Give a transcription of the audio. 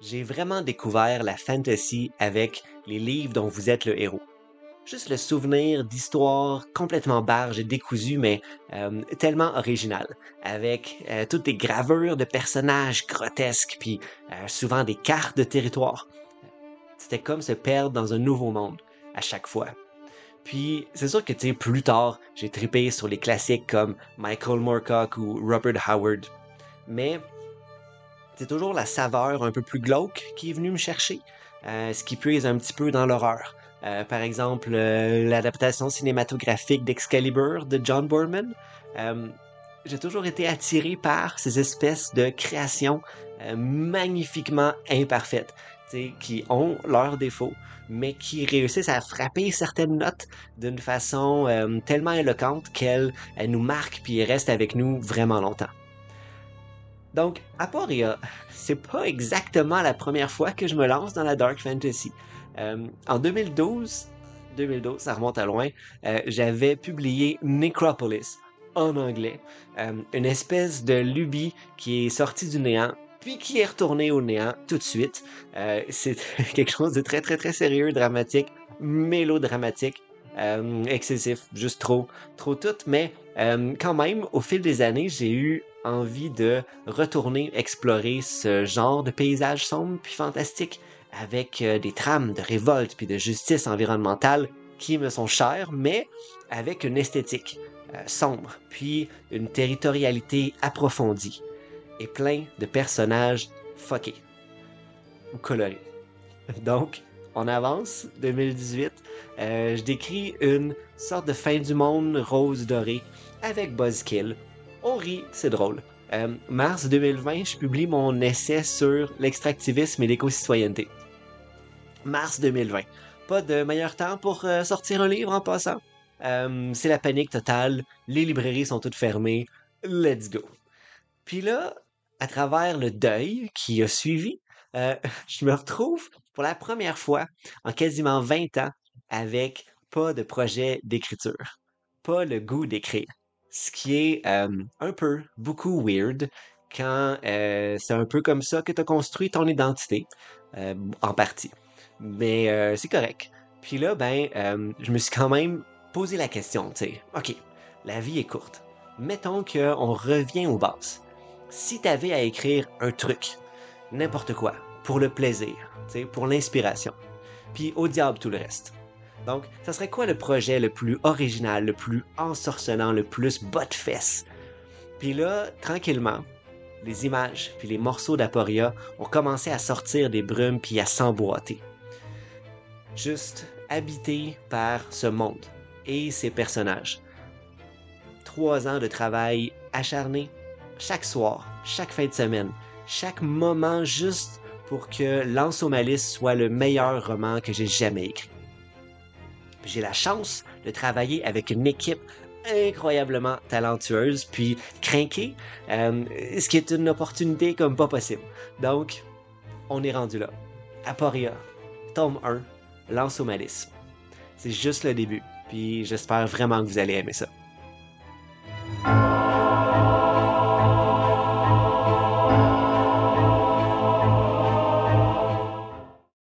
J'ai vraiment découvert la fantasy avec les livres dont vous êtes le héros. Juste le souvenir d'histoires complètement barges et décousues, mais tellement originales, avec toutes des gravures de personnages grotesques, puis souvent des cartes de territoire. C'était comme se perdre dans un nouveau monde à chaque fois. Puis c'est sûr que plus tard, j'ai trippé sur les classiques comme Michael Moorcock ou Robert Howard, mais c'est toujours la saveur un peu plus glauque qui est venue me chercher, ce qui puise un petit peu dans l'horreur. Par exemple, l'adaptation cinématographique d'Excalibur de John Boorman. Euh, j'ai toujours été attiré par ces espèces de créations magnifiquement imparfaites, qui ont leurs défauts, mais qui réussissent à frapper certaines notes d'une façon tellement éloquente qu'elles nous marquent puis restent avec nous vraiment longtemps. Donc, Aporia, c'est pas exactement la première fois que je me lance dans la Dark Fantasy. En 2012, ça remonte à loin, j'avais publié Necropolis en anglais, une espèce de lubie qui est sortie du néant, puis qui est retournée au néant tout de suite. C'est quelque chose de très très très sérieux, dramatique, mélodramatique, excessif, juste trop, trop tout, mais quand même, au fil des années, j'ai eu envie de retourner explorer ce genre de paysage sombre puis fantastique avec des trames de révolte puis de justice environnementale qui me sont chères, mais avec une esthétique sombre puis une territorialité approfondie et plein de personnages fuckés ou colorés. Donc, on avance, 2018. Je décris une sorte de fin du monde rose doré avec Buzzkill. On rit, c'est drôle. Mars 2020, je publie mon essai sur l'extractivisme et l'éco-citoyenneté. Mars 2020. Pas de meilleur temps pour sortir un livre en passant. C'est la panique totale, les librairies sont toutes fermées. Let's go. Puis là, à travers le deuil qui a suivi, euh, je me retrouve pour la première fois en quasiment 20 ans avec pas de projet d'écriture, pas le goût d'écrire. Ce qui est un peu, beaucoup weird quand c'est un peu comme ça que tu as construit ton identité, en partie. Mais c'est correct. Puis là, je me suis quand même posé la question, tu sais, OK, la vie est courte. Mettons qu'on revient aux bases. Si t'avais à écrire un truc, n'importe quoi, pour le plaisir, tu sais, pour l'inspiration, puis au diable tout le reste. Donc, ça serait quoi le projet le plus original, le plus ensorcelant, le plus bas de fesses? Puis là, tranquillement, les images puis les morceaux d'Aporia ont commencé à sortir des brumes puis à s'emboîter. Juste habité par ce monde et ses personnages. 3 ans de travail acharné, chaque soir, chaque fin de semaine, chaque moment juste pour que Lance au Malice soit le meilleur roman que j'ai jamais écrit. J'ai la chance de travailler avec une équipe incroyablement talentueuse puis crinquée, ce qui est une opportunité comme pas possible. Donc, on est rendu là. Aporia, tome 1, Lance au Malice. C'est juste le début, puis j'espère vraiment que vous allez aimer ça.